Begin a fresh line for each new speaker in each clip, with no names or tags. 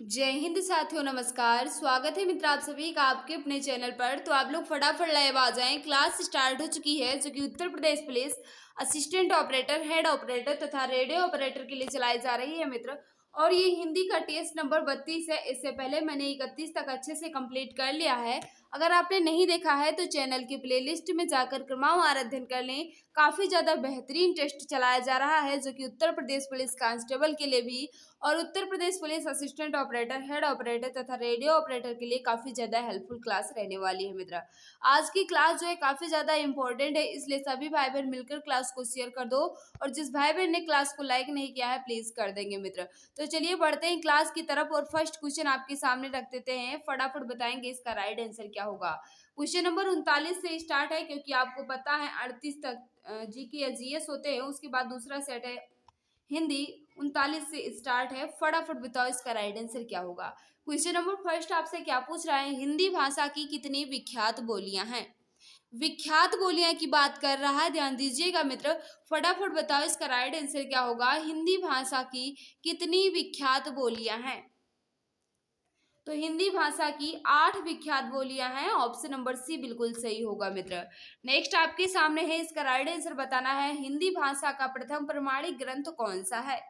जय हिंद साथियों, नमस्कार। स्वागत है मित्र आप सभी का आपके अपने चैनल पर। तो आप लोग फटाफट लाइव आ जाएं। क्लास स्टार्ट हो चुकी है जो कि Uttar Pradesh police assistant operator, head operator तथा रेडियो ऑपरेटर के लिए चलाई जा रही है मित्र। और ये हिंदी का टेस्ट नंबर 32 है। इससे पहले मैंने 31 तक अच्छे से कंप्लीट कर लिया है। अगर आपने नहीं देखा है तो चैनल की प्लेलिस्ट में जाकर क्रमवार अध्ययन कर लें। काफ़ी ज़्यादा बेहतरीन टेस्ट चलाया जा रहा है जो कि उत्तर प्रदेश पुलिस कांस्टेबल के लिए भी और Uttar Pradesh police assistant operator, head operator तथा रेडियो ऑपरेटर के लिए काफ़ी ज़्यादा हेल्पफुल क्लास रहने वाली है मित्र। आज की क्लास जो है काफ़ी ज़्यादा इंपॉर्टेंट है, इसलिए सभी भाई बहन मिलकर क्लास को शेयर कर दो। और जिस भाई बहन ने क्लास को लाइक नहीं किया है प्लीज़ कर देंगे मित्र। तो चलिए बढ़ते हैं क्लास की तरफ और फर्स्ट क्वेश्चन आपके सामने रख देते हैं। फटाफट बताएंगे इसका राइट आंसर क्या होगा। क्वेश्चन नंबर 39 से स्टार्ट है, क्योंकि आपको पता है 38 तक जीके या जीएस होते हैं। उसके बाद दूसरा सेट है हिंदी, 39 से स्टार्ट है। फटाफट बताओ इसका राइट आंसर क्या होगा। क्वेश्चन नंबर फर्स्ट आपसे क्या पूछ रहा है, हिंदी भाषा की कितनी विख्यात बोलियां हैं। विख्यात बोलियां की बात कर रहा है, ध्यान दीजिएगा मित्र। फटाफट बताओ इसका राइट आंसर क्या होगा। हिंदी भाषा की कितनी विख्यात बोलियां हैं। तो हिंदी भाषा की 8 विख्यात बोलियां हैं। ऑप्शन नंबर सी बिल्कुल सही होगा मित्र। नेक्स्ट आपके सामने है, इसका राइट आंसर बताना है। हिंदी भाषा का प्रथम प्रमाणिक ग्रंथ कौन सा है।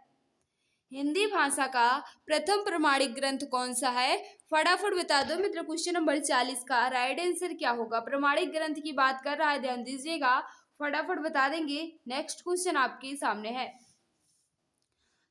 हिंदी भाषा का प्रथम प्रमाणिक ग्रंथ कौन सा है। फटाफट बता दो मित्र। क्वेश्चन नंबर 40 का राइट आंसर क्या होगा। प्रमाणिक ग्रंथ की बात कर रहा है, ध्यान दीजिएगा। फटाफट बता देंगे। नेक्स्ट क्वेश्चन आपके सामने है।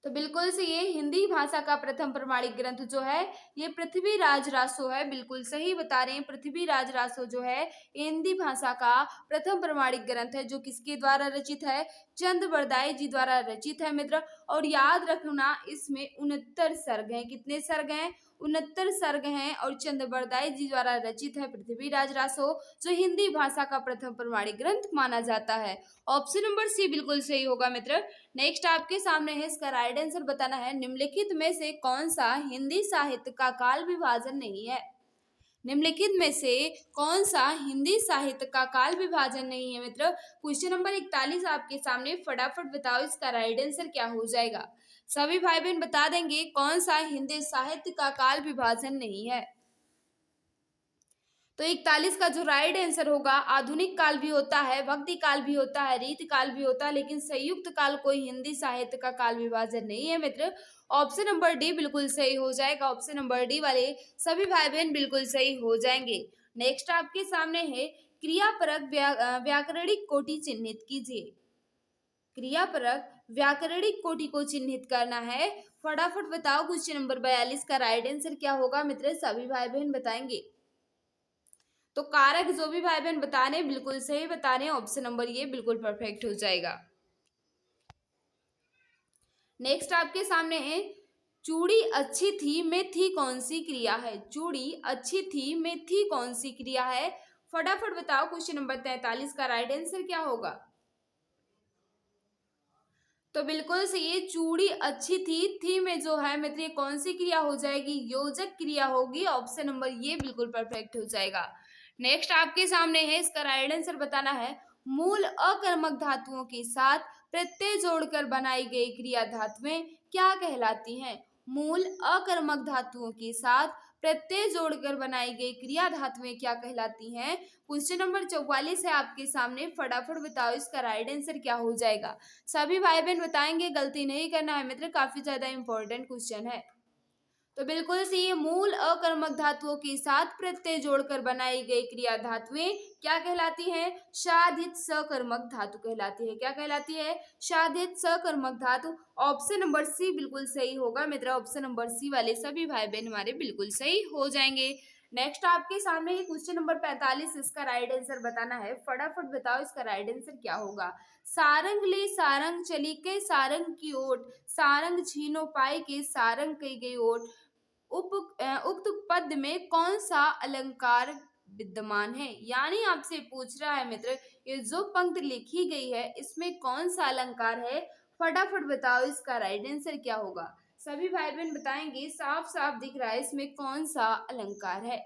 तो बिल्कुल से ये हिंदी भाषा का प्रथम प्रमाणिक ग्रंथ जो है ये पृथ्वीराज रासो है। बिल्कुल सही बता रहे हैं। पृथ्वीराज रासो जो है ये हिंदी भाषा का प्रथम प्रमाणिक ग्रंथ है, जो किसके द्वारा रचित है। चंद बरदाई जी द्वारा रचित है मित्र। और याद रखना इसमें 69 सर्ग हैं। कितने सर्ग हैं। 69 सर्ग हैं और चंद बरदाई जी द्वारा रचित है पृथ्वीराज रासो, जो हिंदी भाषा का प्रथम प्रमाणिक ग्रंथ माना जाता है। ऑप्शन नंबर सी बिल्कुल सही होगा मित्र। नेक्स्ट आपके सामने है, इसका राइट आंसर बताना है। निम्नलिखित में से कौन सा हिंदी साहित्य का काल विभाजन नहीं है। निम्नलिखित में से कौन सा हिंदी साहित्य का काल विभाजन नहीं है मित्र। क्वेश्चन नंबर 41 आपके सामने। फटाफट बताओ इसका राइट आंसर क्या हो जाएगा। सभी भाई बहन बता देंगे कौन सा हिंदी साहित्य का काल विभाजन नहीं है। तो 41 का जो राइट आंसर होगा, आधुनिक काल भी होता है, भक्ति काल भी होता है, रीत काल भी होता है, लेकिन संयुक्त काल कोई हिंदी साहित्य का काल विभाजन नहीं है मित्र। ऑप्शन नंबर डी बिल्कुल सही हो जाएगा। ऑप्शन नंबर डी वाले सभी भाई बहन बिल्कुल सही हो जाएंगे। नेक्स्ट आपके सामने है, क्रियापरक व्याकरणिक कोटि चिन्हित कीजिए। क्रियापरक व्याकरणिक कोटि को चिन्हित करना है। फटाफट बताओ क्वेश्चन नंबर 42 का राइट आंसर क्या होगा मित्र। सभी भाई बहन बताएंगे। तो कारक जो भी भाई बहन बता रहे हैं बिल्कुल सही बता रहे हैं। ऑप्शन नंबर ये बिल्कुल परफेक्ट हो जाएगा। नेक्स्ट आपके सामने है, चूड़ी अच्छी थी में थी कौन सी क्रिया है। चूड़ी अच्छी थी में थी कौन सी क्रिया है। फटाफट बताओ क्वेश्चन नंबर 43 का राइट आंसर क्या होगा। तो बिल्कुल से ये चूड़ी अच्छी थी में जो है मित्र ये कौन सी क्रिया हो जाएगी। योजक क्रिया होगी। ऑप्शन नंबर ये बिल्कुल परफेक्ट हो जाएगा। नेक्स्ट आपके सामने है, इसका राइट आंसर बताना है। मूल अकर्मक धातुओं के साथ प्रत्यय जोड़कर बनाई गई क्रिया धातुएं क्या कहलाती हैं। मूल अकर्मक धातुओं के साथ प्रत्यय जोड़कर बनाई गई क्रिया धातुएं क्या कहलाती हैं। क्वेश्चन नंबर 44 है आपके सामने। फटाफट बताओ इसका राइट आंसर क्या हो जाएगा। सभी भाई बहन बताएंगे, गलती नहीं करना है मित्र। काफी ज्यादा इंपॉर्टेंट क्वेश्चन है। तो बिल्कुल से ये मूल अकर्मक धातुओं के साथ प्रत्यय जोड़कर बनाई गई क्रिया धातुएं क्या कहलाती हैं। साधित सकर्मक धातु कहलाती है। क्या कहलाती है। साधित सकर्मक धातु। ऑप्शन नंबर सी बिल्कुल सही होगा मित्र। ऑप्शन नंबर सी वाले सभी भाई बहन हमारे बिल्कुल सही हो जाएंगे। नेक्स्ट आपके सामने ही क्वेश्चन नंबर 45, इसका राइट आंसर बताना है। फटाफट बताओ इसका राइट आंसर क्या होगा। सारंग ले सारंग चली के सारंग की ओट, सारंग छीनो पाई के सारंग कही गई ओट। उक्त पद में कौन सा अलंकार विद्यमान है। यानी आपसे पूछ रहा है मित्र, ये जो पंक्ति लिखी गई है इसमें कौन सा अलंकार है। फटाफट बताओ इसका राइट आंसर क्या होगा। सभी भाई बहन बताएंगे। साफ साफ दिख रहा है इसमें कौन सा अलंकार है।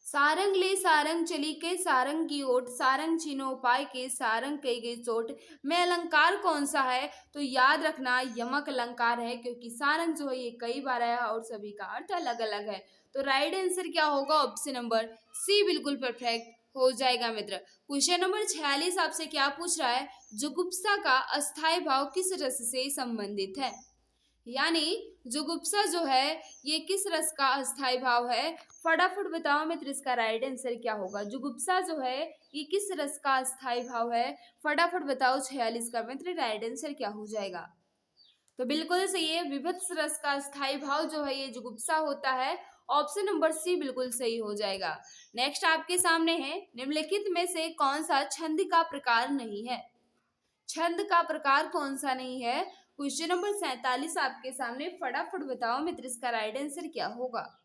सारंग ले सारंग चली के सारंग की ओट, सारंग छीनो पाए के सारंग कही गई चोट। में अलंकार कौन सा है? तो याद रखना यमक अलंकार है, क्योंकि सारंग जो है ये कई बार आया है और सभी का अर्थ अलग अलग है। तो राइट आंसर क्या होगा? ऑप्शन नंबर सी बिल्कुल परफेक्ट हो जाएगा मित्र। क्वेश्चन नंबर 46 आपसे क्या पूछ रहा है? जुगुप्सा का अस्थायी भाव किस रस से संबंधित है? यानी जुगुप्सा जो है ये किस रस का अस्थायी भाव है? फटाफट बताओ मित्र, इसका राइट आंसर क्या होगा? जुगुप्सा जो है ये किस रस का अस्थायी भाव है? फटाफट बताओ 46 का मित्र राइट आंसर क्या हो जाएगा? तो बिल्कुल सही है, विभत्स रस का अस्थायी भाव जो है ये जुगुप्सा होता है। ऑप्शन नंबर सी बिल्कुल सही हो जाएगा। नेक्स्ट आपके सामने है, निम्नलिखित में से कौन सा छंद का प्रकार नहीं है? छंद का प्रकार कौन सा नहीं है? क्वेश्चन नंबर 47 आपके सामने, फटाफट बताओ मित्र इसका राइट आंसर क्या होगा?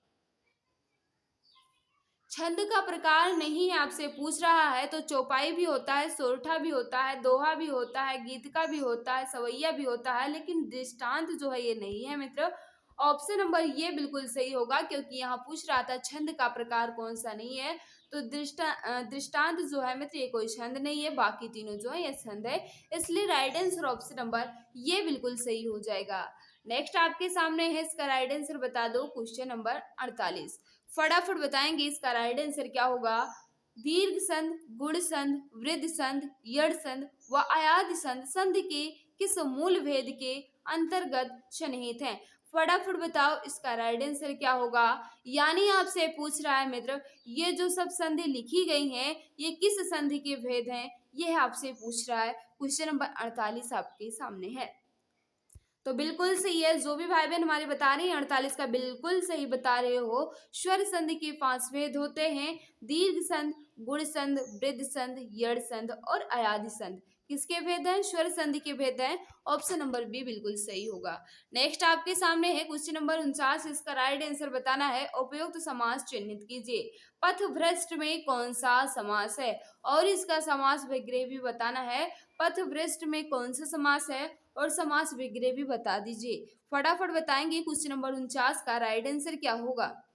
छंद का प्रकार नहीं है आपसे पूछ रहा है, तो चौपाई भी होता है, सोरठा भी होता है, दोहा भी होता है, गीत का भी होता है, सवैया भी होता है, लेकिन दृष्टांत जो है ये नहीं है मित्र। ऑप्शन नंबर ये बिल्कुल सही होगा, क्योंकि यहाँ पूछ रहा था छंद का प्रकार कौन सा नहीं है। तो दृष्टांत जो है मित्र ये कोई छंद नहीं है, बाकी तीनों जो है ये छंद है। इसलिए राइट आंसर ऑप्शन नंबर ये बिल्कुल सही हो जाएगा। नेक्स्ट आपके सामने है, इसका राइट आंसर बता दो। क्वेश्चन नंबर 48, फटाफट बताएंगे इसका राइट आंसर क्या होगा? दीर्घ संध, गुण संध, वृद्ध संध, यड़ संध व आयाद संध संध के किस मूल भेद के अंतर्गत सन्निहित हैं? फटाफट बताओ इसका राइट आंसर क्या होगा? यानी आपसे पूछ रहा है मित्र, ये जो सब संधि लिखी गई हैं ये किस संधि के भेद हैं, ये आपसे पूछ रहा है। क्वेश्चन नंबर 48 आपके सामने है। तो बिल्कुल सही है, जो भी भाई बहन हमारे बता रहे हैं 48 का बिल्कुल सही बता रहे हो। स्वर संधि के 5 भेद होते हैं, दीर्घ संध, गुण संध, वृद्ध संध, यड़ संध और अयादि संध। किसके भेद हैं? स्वर संधि के भेद हैं। ऑप्शन नंबर बी बिल्कुल सही होगा। नेक्स्ट आपके सामने है क्वेश्चन नंबर 49, इसका राइट आंसर बताना है। उपयुक्त समास चिन्हित कीजिए। पथभ्रष्ट में कौन सा समास है? और इसका समास विग्रह भी बताना है। पथभ्रष्ट में कौन सा समास है और समास विग्रह भी बता दीजिए। फटाफट बताएंगे क्वेश्चन नंबर 49 का राइट आंसर क्या होगा?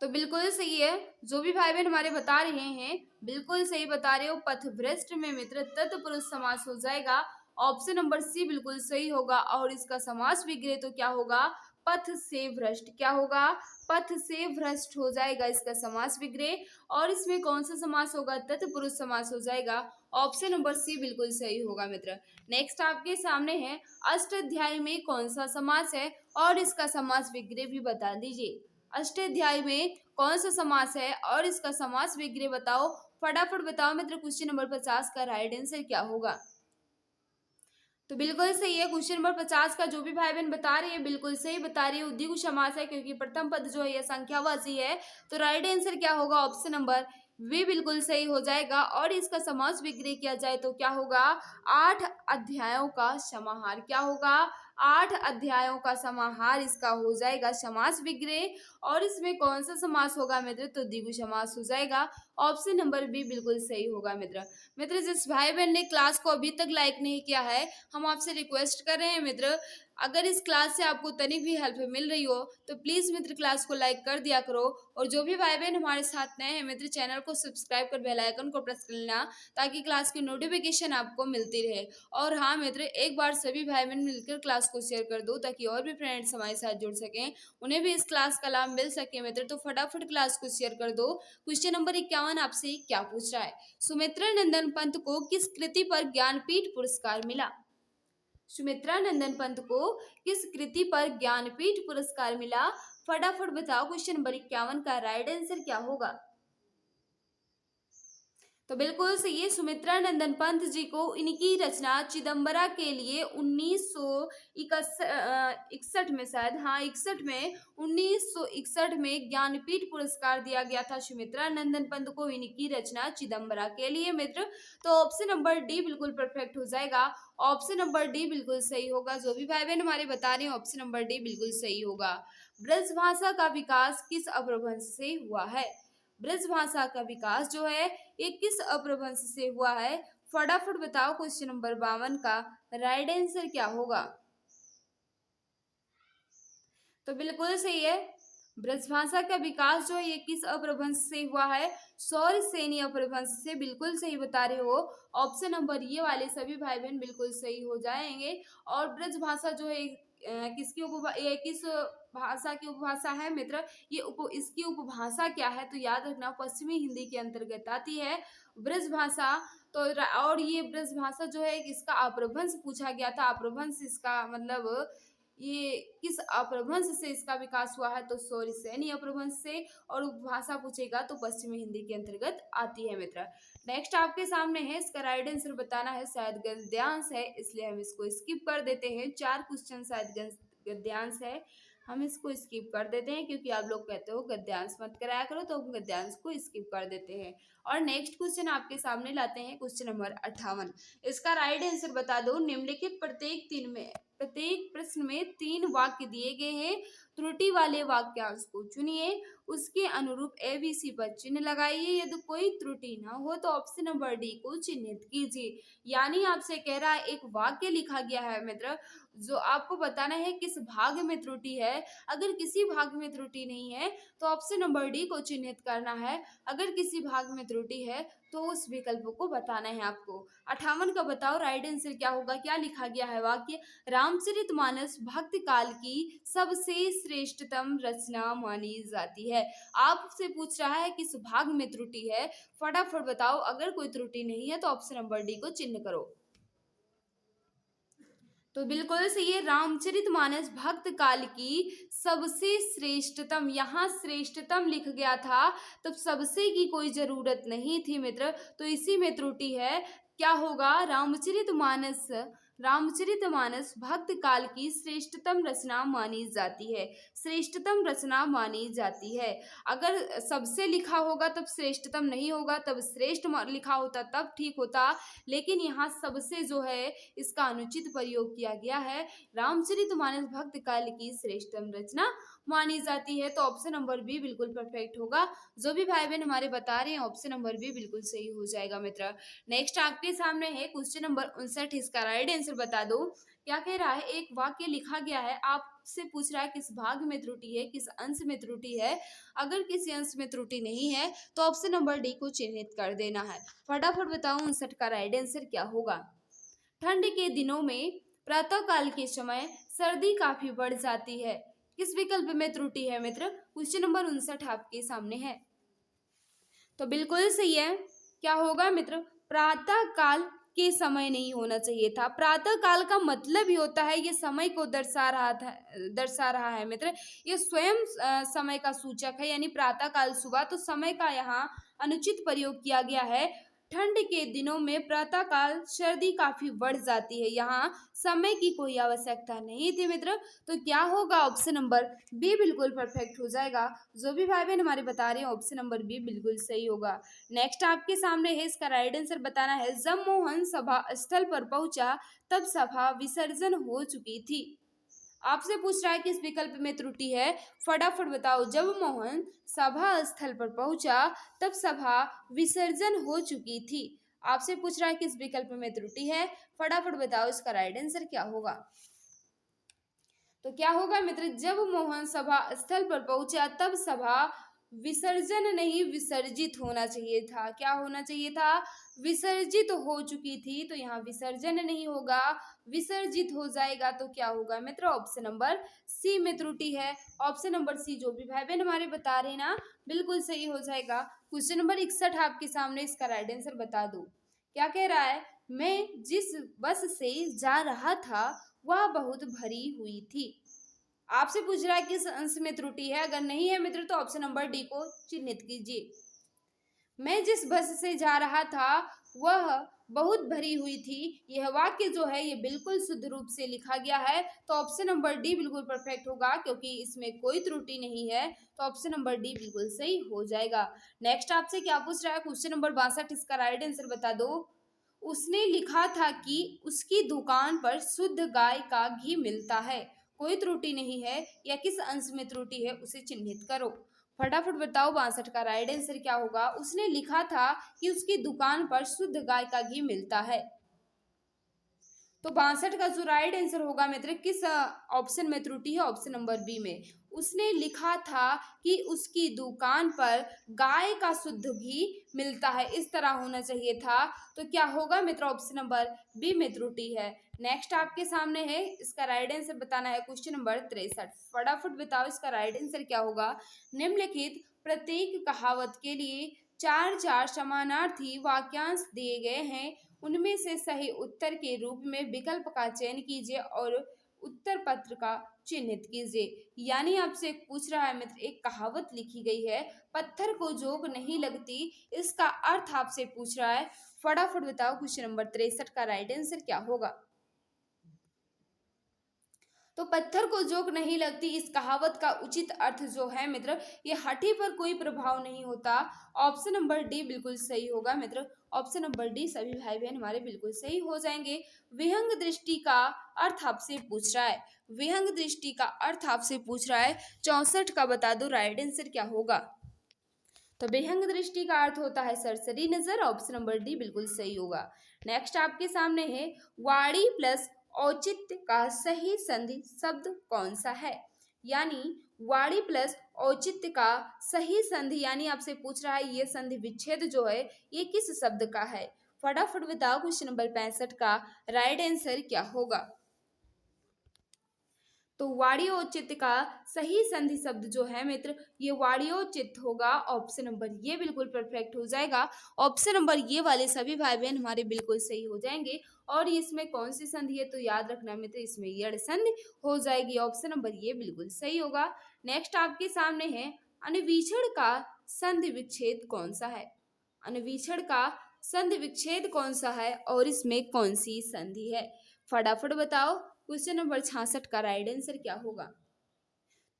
तो बिल्कुल सही है, जो भी भाई बहन हमारे बता रहे हैं बिल्कुल सही बता रहे हो। पथभ्रष्ट में मित्र तत्पुरुष समास हो जाएगा। ऑप्शन नंबर सी बिल्कुल सही होगा। और इसका समास विग्रह तो क्या होगा? पथ से भ्रष्ट। क्या होगा? पथ से भ्रष्ट हो जाएगा इसका समास विग्रह। और इसमें कौन सा समास होगा? तत्पुरुष समास हो जाएगा। ऑप्शन नंबर सी बिल्कुल सही होगा मित्र। नेक्स्ट आपके सामने है, अष्टाध्यायी में कौन सा समास है और इसका समास विग्रह भी बता दीजिए। अष्टाध्यायी में कौन सा समास है और इसका समास विग्रह बताओ। फटाफट बताओ मित्र, क्वेश्चन नंबर 50 का राइट आंसर क्या होगा? तो बिल्कुल सही है, क्वेश्चन नंबर 50 का जो भी भाई बहन बता रही है बिल्कुल सही बता रही है। उद्दीगु समास है, क्योंकि प्रथम पद जो है यह संख्यावाची है। तो राइट आंसर क्या होगा? ऑप्शन नंबर वे बिल्कुल सही हो जाएगा। और इसका समास विग्रह किया जाए तो क्या होगा? 8 अध्यायों का समाहार। क्या होगा? 8 अध्यायों का समाहार इसका हो जाएगा समास विग्रह। और इसमें कौन सा समास होगा मित्र? तो द्विगु समास हो जाएगा। ऑप्शन नंबर बी बिल्कुल सही होगा मित्र। मित्र जिस भाई बहन ने क्लास को अभी तक लाइक नहीं किया है, हम आपसे रिक्वेस्ट कर रहे हैं मित्र, अगर इस क्लास से आपको तनिक भी हेल्प मिल रही हो तो प्लीज़ मित्र क्लास को लाइक कर दिया करो। और जो भी भाई बहन हमारे साथ नए हैं मित्र, चैनल को सब्सक्राइब कर बेल आइकन को प्रेस कर लेना, ताकि क्लास की नोटिफिकेशन आपको मिलती रहे। और हाँ मित्र, एक बार सभी भाई बहन मिलकर क्लास को शेयर कर दो, ताकि और भी फ्रेंड्स हमारे साथ जुड़ सकें, उन्हें भी इस क्लास का लाभ मिल सके मित्र। तो फटाफट क्लास को शेयर कर दो। क्वेश्चन नंबर 51 आपसे क्या पूछ रहा है? सुमित्रा नंदन पंत को किस कृति पर ज्ञानपीठ पुरस्कार मिला? सुमित्रा नंदन पंत को किस कृति पर ज्ञानपीठ पुरस्कार मिला? फटाफट बताओ क्वेश्चन नंबर 51 का राइट आंसर क्या होगा? तो बिल्कुल सही है, सुमित्रा नंदन पंत जी को इनकी रचना चिदम्बरा के लिए 1961 में, शायद हाँ 61 में, 1961 में ज्ञानपीठ पुरस्कार दिया गया था सुमित्रा नंदन पंत को इनकी रचना चिदम्बरा के लिए मित्र। तो ऑप्शन नंबर डी बिल्कुल परफेक्ट हो जाएगा। ऑप्शन नंबर डी बिल्कुल सही होगा। जो भी भाई बहन हमारे बता रहे हैं ऑप्शन नंबर डी बिल्कुल सही होगा। ब्रज भाषा का विकास किस अपभ्रंश से हुआ है? ब्रज भाषा का विकास जो है ये किस अपभ्रंश से हुआ है? फटाफट बताओ क्वेश्चन नंबर 52 का राइट आंसर क्या होगा? तो बिल्कुल सही है, ब्रजभाषा का विकास जो है ये किस अपभ्रंश से हुआ है? सौरसेनी अपभ्रंश से। बिल्कुल सही बता रहे हो। ऑप्शन नंबर ये वाले सभी भाई बहन बिल्कुल सही हो जाएंगे। और ब्रजभाषा जो है किस भाषा की उपभाषा है मित्र? इसकी उपभाषा क्या है? तो याद रखना पश्चिमी हिंदी के अंतर्गत आती है ब्रजभाषा। और ये ब्रजभाषा जो है इसका अपभ्रंश पूछा गया था। अपभ्रंश इसका मतलब ये किस अपभ्रंश से इसका विकास हुआ है? तो सौरसेनी अपभ्रंश से। और उपभाषा पूछेगा तो पश्चिमी हिंदी के अंतर्गत आती है मित्र। नेक्स्ट आपके सामने है, इसका राइट आंसर बताना है। शायद गद्यांश है इसलिए हम इसको स्किप कर देते हैं। 4 क्वेश्चन शायद गद्यांश है, हम इसको स्किप कर देते हैं क्योंकि आप लोग कहते हो गद्यांश मत कराया करो, तो हम गद्यांश को स्किप कर देते हैं। और नेक्स्ट क्वेश्चन आपके सामने लाते हैं, क्वेश्चन नंबर 58। इसका राइट आंसर बता दो। निम्नलिखित प्रत्येक प्रश्न में 3 वाक्य दिए गए हैं। त्रुटि वाले वाक्यांश को चुनिए, उसके अनुरूप ABC पर चिन्ह लगाइए। यदि कोई त्रुटि ना हो तो ऑप्शन नंबर डी को चिन्हित कीजिए। यानी आपसे कह रहा है एक वाक्य लिखा गया है मित्र, जो आपको बताना है किस भाग में त्रुटि है। अगर किसी भाग में त्रुटि नहीं है तो ऑप्शन नंबर डी को चिन्हित करना है। अगर किसी भाग में त्रुटि है तो उस विकल्प को बताना है आपको। 58 का बताओ राइट आंसर क्या होगा? क्या लिखा गया है वाक्य? रामचरितमानस भक्त काल की सबसे श्रेष्ठतम रचना मानी जाती है। आपसे पूछ रहा है किस भाग में त्रुटि है, फटाफट बताओ। अगर कोई त्रुटि नहीं है तो ऑप्शन नंबर डी को चिन्ह करो। तो बिल्कुल सही है, रामचरितमानस भक्त काल की सबसे श्रेष्ठतम। यहाँ श्रेष्ठतम लिख गया था, तब सबसे की कोई जरूरत नहीं थी मित्र, तो इसी में त्रुटि है। क्या होगा? रामचरितमानस भक्त काल की श्रेष्ठतम रचना मानी जाती है। श्रेष्ठतम रचना मानी जाती है। अगर सबसे लिखा होगा तब श्रेष्ठतम नहीं होगा, तब श्रेष्ठ लिखा होता तब ठीक होता। लेकिन यहाँ सबसे जो है इसका अनुचित प्रयोग किया गया है। रामचरितमानस भक्त काल की श्रेष्ठतम रचना मानी जाती है, तो ऑप्शन नंबर बी बिल्कुल परफेक्ट होगा। जो भी भाई बहन हमारे बता रहे हैं ऑप्शन नंबर बी बिल्कुल सही हो जाएगा मित्र। नेक्स्ट आपके सामने है क्वेश्चन नंबर 59। इसका राइट आंसर बता दो। क्या कह रहा है? एक वाक्य लिखा गया है, आपसे पूछ रहा है किस भाग में त्रुटि है, किस अंश में त्रुटि है। अगर किसी अंश में त्रुटि नहीं है तो ऑप्शन नंबर डी को चिन्हित कर देना है। फटाफट बताओ 59 का राइट आंसर क्या होगा? ठंड के दिनों में प्रातः काल के समय सर्दी काफी बढ़ जाती है। किस विकल्प में त्रुटि है मित्र? क्वेश्चन नंबर 59 आपके सामने है। तो बिल्कुल सही है। क्या होगा मित्र? प्रातः काल के समय नहीं होना चाहिए था। प्रातः काल का मतलब ही होता है ये समय को दर्शा रहा है मित्र। ये स्वयं समय का सूचक है, यानी प्रातः काल सुबह, तो समय का यहाँ अनुचित प्रयोग किया गया है। ठंड के दिनों में प्रातः काल सर्दी काफी बढ़ जाती है, यहाँ समय की कोई आवश्यकता नहीं थी मित्र। तो क्या होगा? ऑप्शन नंबर बी बिल्कुल परफेक्ट हो जाएगा। जो भी भाई बहन हमारे बता रहे हैं ऑप्शन नंबर बी बिल्कुल सही होगा। नेक्स्ट आपके सामने है, इसका राइट आंसर बताना है। जब मोहन सभा स्थल पर पहुंचा तब सभा विसर्जन हो चुकी थी। आपसे पूछ रहा है कि इस विकल्प में त्रुटि है, फटाफट बताओ। जब मोहन सभा स्थल पर पहुंचा तब सभा विसर्जन हो चुकी थी। आपसे पूछ रहा है कि इस विकल्प में त्रुटि है, फटाफट बताओ इसका राइट आंसर क्या होगा? तो क्या होगा मित्र? जब मोहन सभा स्थल पर पहुंचा तब सभा विसर्जन नहीं विसर्जित होना चाहिए था। क्या होना चाहिए था? विसर्जित हो चुकी थी, तो यहाँ विसर्जन नहीं होगा, विसर्जित हो जाएगा। तो क्या होगा मित्र? ऑप्शन नंबर सी में त्रुटि है। ऑप्शन नंबर सी जो भी भाई बहन हमारे बता रहे हैं ना बिल्कुल सही हो जाएगा। क्वेश्चन नंबर 61 आपके सामने, इसका राइट आंसर बता दो। क्या कह रहा है? मैं जिस बस से जा रहा था वह बहुत भरी हुई थी। आपसे पूछ रहा है किस अंश में त्रुटि है। अगर नहीं है मित्र तो ऑप्शन नंबर डी को चिन्हित कीजिए। मैं जिस बस से जा रहा था वह बहुत भरी हुई थी, यह वाक्य जो है ये बिल्कुल शुद्ध रूप से लिखा गया है, तो ऑप्शन नंबर डी बिल्कुल परफेक्ट होगा क्योंकि इसमें कोई त्रुटि नहीं है। तो ऑप्शन नंबर डी बिल्कुल सही हो जाएगा। नेक्स्ट आपसे क्या पूछ रहा है? Question number 62। इसका राइट आंसर बता दो। उसने लिखा था कि उसकी दुकान पर शुद्ध गाय का घी मिलता है। कोई त्रुटि नहीं है, या किस अंश में त्रुटि है उसे चिन्हित करो। फटाफट बताओ 62 का राइट आंसर क्या होगा? उसने लिखा था कि उसकी दुकान पर शुद्ध गाय का घी मिलता है। तो 62 का जो राइट आंसर होगा मित्र, किस ऑप्शन में त्रुटि है? ऑप्शन नंबर बी में। उसने लिखा था कि उसकी दुकान पर गाय का शुद्ध घी मिलता है, इस तरह होना चाहिए था। तो क्या होगा मित्र? ऑप्शन नंबर बी में त्रुटि है। नेक्स्ट आपके सामने है, इसका राइट आंसर बताना है। क्वेश्चन नंबर 63, फटाफट बताओ इसका राइट आंसर क्या होगा। निम्नलिखित प्रत्येक कहावत के लिए चार चार समानार्थी वाक्यांश दिए गए हैं, उनमें से सही उत्तर के रूप में विकल्प का चयन कीजिए और उत्तर पत्र का चिन्हित कीजिए। यानी आपसे पूछ रहा है मित्र, एक कहावत लिखी गई है, पत्थर को जोक नहीं लगती, इसका अर्थ आपसे पूछ रहा है। फटाफट बताओ क्वेश्चन नंबर 63 का राइट आंसर क्या होगा। तो पत्थर को जोक नहीं लगती, इस कहावत का उचित अर्थ जो है मित्र, ये हठी पर कोई प्रभाव नहीं होता। ऑप्शन नंबर डी बिल्कुल सही होगा मित्र। ऑप्शन नंबर डी सभी भाई बहन हमारे बिल्कुल सही हो जाएंगे। विहंग दृष्टि का अर्थ आपसे पूछ रहा है। विहंग दृष्टि का अर्थ आपसे पूछ रहा है। 64 का बता दो राइट आंसर क्या होगा। तो विहंग दृष्टि का अर्थ होता है सरसरी नजर। ऑप्शन नंबर डी बिल्कुल सही होगा। नेक्स्ट आपके सामने है, वाणी प्लस औचित्य का सही संधि शब्द कौन सा है। यानी वाणी प्लस औचित्य का सही संधि, यानी आपसे पूछ रहा है ये संधि विच्छेद जो है ये किस शब्द का है। फटाफट बताओ क्वेश्चन नंबर 65 का राइट आंसर क्या होगा। तो वाणियोचित का सही संधि शब्द जो है मित्र, ये वाणियोचित होगा। ऑप्शन नंबर ये बिल्कुल परफेक्ट हो जाएगा। ऑप्शन नंबर ये वाले सभी भाई बहन हमारे बिल्कुल सही हो जाएंगे। और इसमें कौन सी संधि है? तो याद रखना मित्र, इसमें यड़ संधि हो जाएगी। ऑप्शन नंबर ये बिल्कुल सही होगा। नेक्स्ट आपके सामने है, अनवीक्षण का संधि विच्छेद कौन सा है। अनवीक्षण का संधि विच्छेद कौन सा है और इसमें कौन सी संधि है? फटाफट बताओ क्वेश्चन नंबर 66 का राइट आंसर क्या होगा।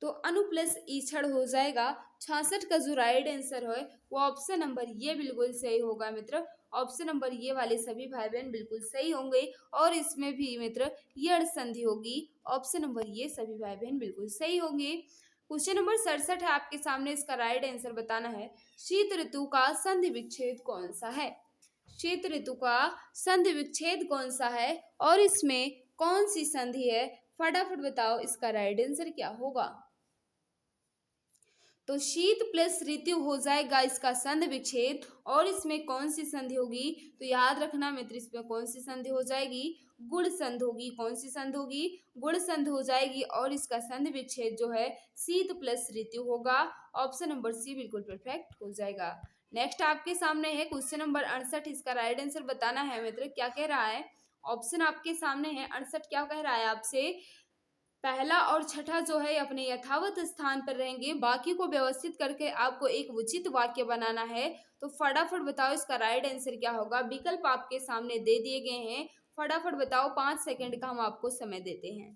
तो अनु प्लस ईक्षण हो जाएगा। 66 का जो राइट आंसर है वो ऑप्शन नंबर ये बिल्कुल सही होगा मित्र। ऑप्शन नंबर ये वाले सभी भाई बहन बिल्कुल सही होंगे और इसमें भी मित्र यड़ संधि होगी। ऑप्शन नंबर ये सभी भाई बहन बिल्कुल सही होंगे। क्वेश्चन नंबर 67 है आपके सामने, इसका राइट आंसर बताना है। शीत ऋतु का संधि विच्छेद कौन सा है। शीत ऋतु का संधि विच्छेद कौन सा है और इसमें कौन सी संधि है? फटाफट बताओ इसका राइट आंसर क्या होगा। तो शीत प्लस ऋतु हो जाएगा इसका संधि विच्छेद और इसमें कौन सी संधि होगी? तो याद रखना मित्र, इसमें कौन सी संधि हो जाएगी? गुण संधि होगी। कौन सी संधि होगी? गुण संधि हो जाएगी और इसका संधि विच्छेद जो है शीत प्लस ऋतु होगा। ऑप्शन नंबर सी बिल्कुल परफेक्ट हो जाएगा। नेक्स्ट आपके सामने है क्वेश्चन नंबर 68, इसका राइट आंसर बताना है मित्र। क्या कह रहा है? ऑप्शन आपके सामने है 68, क्या कह रहा है आपसे? पहला और छठा जो है अपने यथावत स्थान पर रहेंगे, बाकी को व्यवस्थित करके आपको एक उचित वाक्य बनाना है। तो फटाफट बताओ इसका राइट आंसर क्या होगा। विकल्प आपके सामने दे दिए गए हैं, फटाफट बताओ। 5 सेकंड का हम आपको समय देते हैं।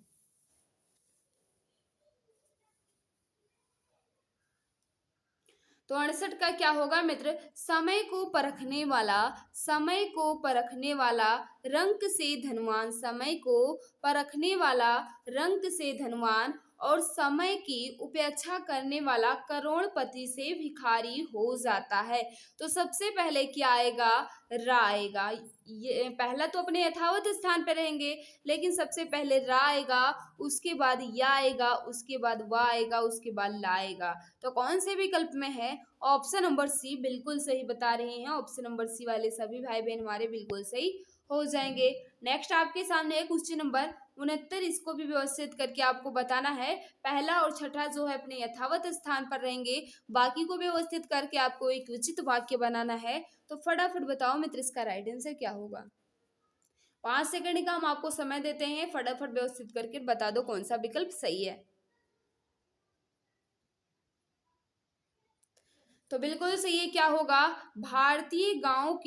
तो 68 का क्या होगा मित्र? समय को परखने वाला, समय को परखने वाला रंक से धनवान, समय को परखने वाला रंक से धनवान और समय की उपेक्षा करने वाला करोड़पति से भिखारी हो जाता है। तो सबसे पहले क्या आएगा? रा आएगा। ये पहला तो अपने यथावत स्थान पर रहेंगे, लेकिन सबसे पहले रा आएगा, उसके बाद या आएगा, उसके बाद वा आएगा, उसके बाद ला आएगा। तो कौन से विकल्प में है? ऑप्शन नंबर सी बिल्कुल सही बता रहे हैं। ऑप्शन नंबर सी वाले सभी भाई बहन हमारे बिल्कुल सही हो जाएंगे। नेक्स्ट आपके सामने है क्वेश्चन नंबर 69, इसको भी व्यवस्थित करके आपको बताना है। पहला और छठा जो है अपने यथावत स्थान पर रहेंगे, बाकी को व्यवस्थित करके आपको एक उचित वाक्य बनाना है। तो फटाफट बताओ मित्र इसका राइट आंसर क्या होगा। 5 सेकंड का हम आपको समय देते हैं, फटाफट व्यवस्थित करके बता दो कौन सा विकल्प सही है। तो बिल्कुल सही है। क्या होगा? भारतीय गांव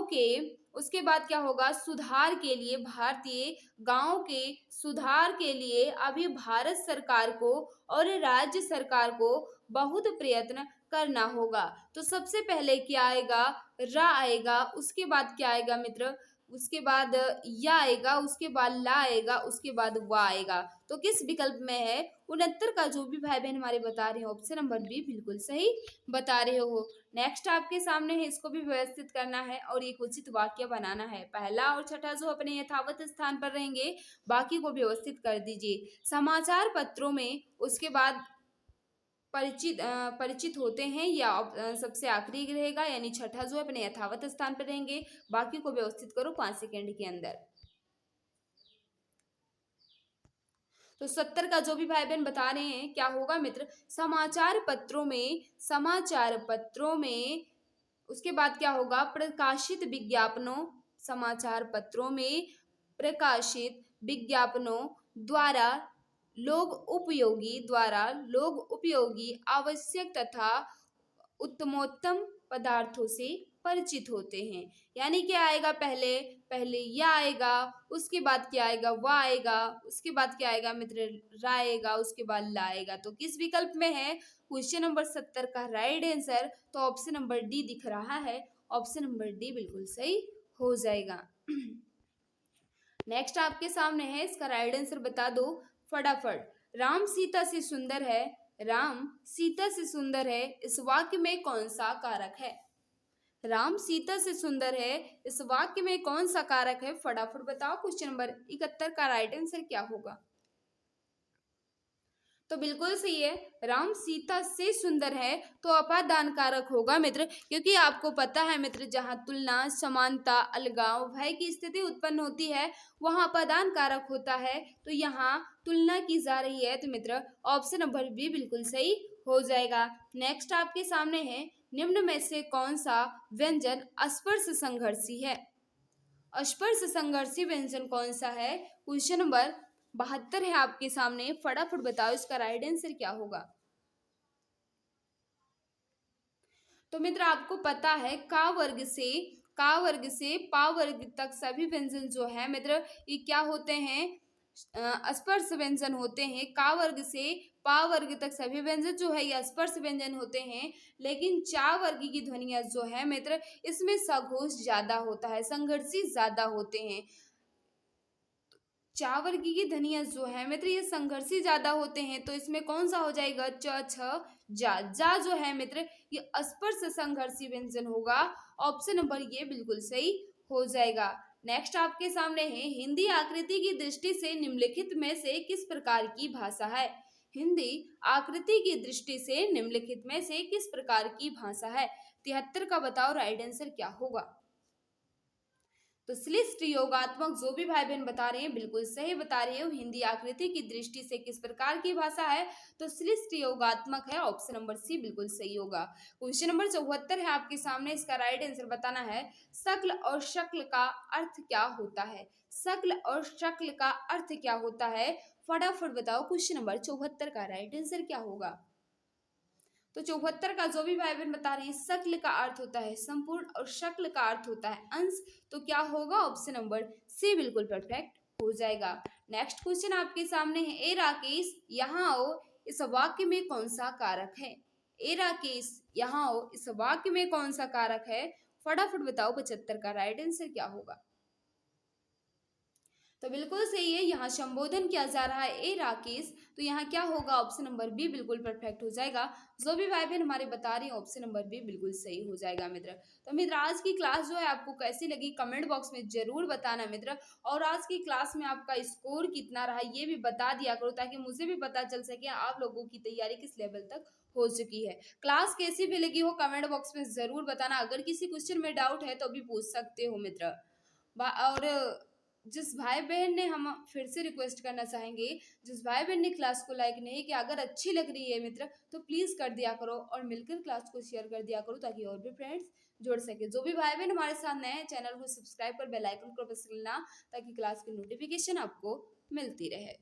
के उसके बाद क्या होगा? सुधार के लिए, भारतीय गांव के सुधार के लिए अभी भारत सरकार को और राज्य सरकार को बहुत प्रयत्न करना होगा। तो सबसे पहले क्या आएगा? रा आएगा, उसके बाद क्या आएगा मित्र? उसके बाद या आएगा, उसके बाद ला आएगा, उसके बाद वा आएगा। तो किस विकल्प में है? 69 का जो भी भाई बहन हमारे बता रहे हो ऑप्शन नंबर बी बिल्कुल सही बता रहे हो। नेक्स्ट आपके सामने है, इसको भी व्यवस्थित करना है और एक उचित वाक्य बनाना है। पहला और छठा जो अपने यथावत स्थान पर रहेंगे, बाकी को व्यवस्थित कर दीजिए। समाचार पत्रों में उसके बाद परिचित होते हैं या सबसे आखिरी रहेगा, यानी छठा जो है अपने यथावत स्थान पर रहेंगे। बाकी को व्यवस्थित करो 5 सेकंड के अंदर। तो 70 का जो भी भाई बहन बता रहे हैं क्या होगा मित्र? समाचार पत्रों में उसके बाद क्या होगा? प्रकाशित विज्ञापनों, समाचार पत्रों में प्रकाशित विज्ञापनों द्वारा लोग उपयोगी आवश्यक तथा उत्तमोत्तम पदार्थों से परिचित होते हैं। यानी क्या आएगा? पहले या आएगा, उसके बाद क्या आएगा? वा आएगा, उसके बाद क्या आएगा मित्र? रा आएगा, उसके बाद ला आएगा। तो किस विकल्प में है क्वेश्चन नंबर 70 का राइट आंसर? तो ऑप्शन नंबर डी दिख रहा है, ऑप्शन नंबर डी बिल्कुल सही हो जाएगा। नेक्स्ट आपके सामने है, इसका राइट आंसर बता दो फटाफट। राम सीता से सुंदर है, राम सीता से सुंदर है, इस वाक्य में कौन सा कारक है? राम सीता से सुंदर है, इस वाक्य में कौन सा कारक है? फटाफट बताओ। क्वेश्चन नंबर 71 का राइट आंसर क्या होगा? तो बिल्कुल सही है, राम सीता से सुंदर है तो अपादान कारक होगा मित्र, क्योंकि आपको पता है मित्र, जहाँ तुलना, समानता, अलगाव, भय की स्थिति उत्पन्न होती है वहाँ अपादान कारक होता है। तो यहाँ तुलना की जा रही है, तो मित्र ऑप्शन नंबर बी बिल्कुल सही हो जाएगा। नेक्स्ट आपके सामने है, निम्न में से कौन सा व्यंजन अस्पर्श संघर्षी है? अस्पर्श संघर्षी व्यंजन कौन सा है? क्वेश्चन नंबर 72 है आपके सामने, फटाफट बताओ इसका राइट आंसर क्या होगा? तो मित्र आपको पता है का वर्ग से पा वर्ग तक सभी व्यंजन जो है मित्र ये क्या होते हैं? स्पर्श व्यंजन होते हैं। का वर्ग से पा वर्ग तक सभी व्यंजन जो है ये स्पर्श व्यंजन होते हैं, लेकिन चा वर्ग की ध्वनियां जो है मित्र इसमें सघोष ज्यादा होता है, संघर्षी ज्यादा होते हैं। चा वर्ग की ध्वनियां जो है मित्र ये संघर्षी ज्यादा होते हैं, तो इसमें कौन सा हो जाएगा? च छ जा। जा जो है मित्र ये स्पर्श संघर्षी व्यंजन होगा, ऑप्शन नंबर ये बिल्कुल सही हो जाएगा। नेक्स्ट आपके सामने है, हिंदी आकृति की दृष्टि से निम्नलिखित में से किस प्रकार की भाषा है? हिंदी आकृति की दृष्टि से निम्नलिखित में से किस प्रकार की भाषा है? 73 का बताओ राइट आंसर क्या होगा? तो श्लिष्ट योगात्मक जो भी भाई बहन बता रहे हैं बिल्कुल सही बता रहे हो। हिंदी आकृति की दृष्टि से किस प्रकार की भाषा है? तो श्लिष्ट योगात्मक है, ऑप्शन नंबर सी बिल्कुल सही होगा। क्वेश्चन नंबर 74 है आपके सामने, इसका राइट आंसर बताना है। शक्ल और शक्ल का अर्थ क्या होता है? शक्ल और शक्ल का अर्थ क्या होता है? फटाफट बताओ। क्वेश्चन नंबर 74 का राइट आंसर क्या होगा? तो 74 का जो भी भाई बहन बता रहे हैं, शक्ल का अर्थ होता है संपूर्ण और शक्ल का अर्थ होता है अंश, तो क्या होगा? ऑप्शन नंबर सी बिल्कुल परफेक्ट हो जाएगा। नेक्स्ट क्वेश्चन आपके सामने है, ए राकेश यहाँ आओ, इस वाक्य में कौन सा कारक है? ए राकेश यहाँ आओ, इस वाक्य में कौन सा कारक है? फटाफट बताओ 75 का राइट आंसर क्या होगा? तो बिल्कुल सही है, यहाँ संबोधन किया जा रहा है ए राकेश, तो यहाँ क्या होगा? ऑप्शन नंबर बी बिल्कुल परफेक्ट हो जाएगा। जो भी भाई बहन हमारे बता रही हैं ऑप्शन नंबर बी बिल्कुल सही हो जाएगा मित्र। तो मित्र आज की क्लास जो है आपको कैसी लगी कमेंट बॉक्स में जरूर बताना मित्र, और आज की क्लास में आपका स्कोर कितना रहा ये भी बता दिया करो, ताकि मुझे भी पता चल सके आप लोगों की तैयारी किस लेवल तक हो चुकी है। क्लास कैसी भी लगी हो कमेंट बॉक्स में जरूर बताना। अगर किसी क्वेश्चन में डाउट है तो भी पूछ सकते हो मित्र। और जिस भाई बहन ने, हम फिर से रिक्वेस्ट करना चाहेंगे, जिस भाई बहन ने क्लास को लाइक नहीं किया, अगर अच्छी लग रही है मित्र तो प्लीज़ कर दिया करो और मिलकर क्लास को शेयर कर दिया करो, ताकि और भी फ्रेंड्स जुड़ सके। जो भी भाई बहन हमारे साथ नए हैं चैनल को सब्सक्राइब कर बेल आइकन को प्रेस करना, ताकि क्लास की नोटिफिकेशन आपको मिलती रहे।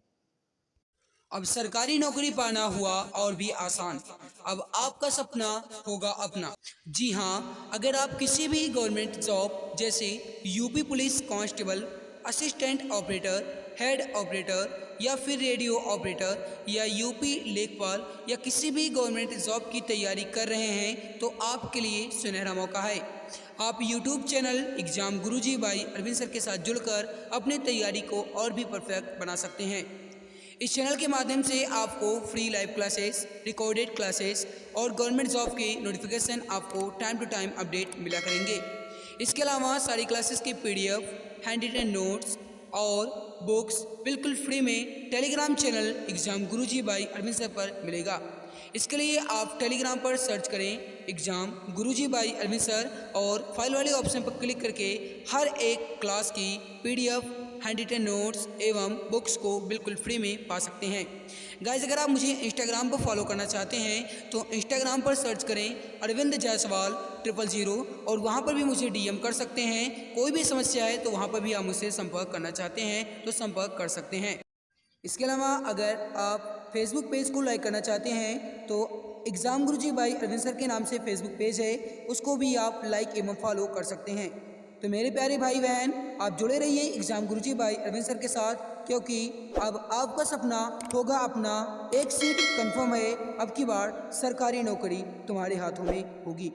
अब सरकारी नौकरी पाना हुआ और भी आसान। अब आपका सपना होगा अपना। जी हाँ, अगर आप किसी भी गवर्नमेंट जॉब जैसे UP police constable, assistant operator, head operator या फिर रेडियो ऑपरेटर या यूपी लेखपाल या किसी भी गवर्नमेंट जॉब की तैयारी कर रहे हैं तो आपके लिए सुनहरा मौका है। आप YouTube channel exam Guruji by Arvind sir के साथ जुड़कर अपनी तैयारी को और भी परफेक्ट बना सकते हैं। इस चैनल के माध्यम से आपको free live classes, recorded classes और गवर्नमेंट जॉब के नोटिफिकेशन आपको टाइम टू टाइम अपडेट मिला करेंगे। इसके अलावा सारी क्लासेस के PDF, हैंड रिटन नोट्स और बुक्स बिल्कुल फ्री में Telegram channel exam Guruji by Arvind sir पर मिलेगा। इसके लिए आप टेलीग्राम पर सर्च करें exam Guruji by Arvind sir और फाइल वाले ऑप्शन पर क्लिक करके हर एक क्लास की PDF, हैंड रिटन नोट्स एवं बुक्स को बिल्कुल फ्री में पा सकते हैं। गाइस, अगर आप मुझे इंस्टाग्राम पर फॉलो करना चाहते हैं तो इंस्टाग्राम पर सर्च करें अरविंद जायसवाल 000 और वहां पर भी मुझे DM कर सकते हैं। कोई भी समस्या है तो वहां पर भी आप मुझसे संपर्क करना चाहते हैं तो संपर्क कर सकते हैं। इसके अलावा अगर आप फेसबुक पेज को लाइक करना चाहते हैं तो exam Guruji by Arvind sir के नाम से फेसबुक पेज है, उसको भी आप लाइक एवं फॉलो कर सकते हैं। तो मेरे प्यारे भाई बहन, आप जुड़े रहिए exam Guruji by Arvind sir के साथ, क्योंकि अब आपका सपना होगा अपना। एक सीट कंफर्म है, अब की बार सरकारी नौकरी तुम्हारे हाथों में होगी।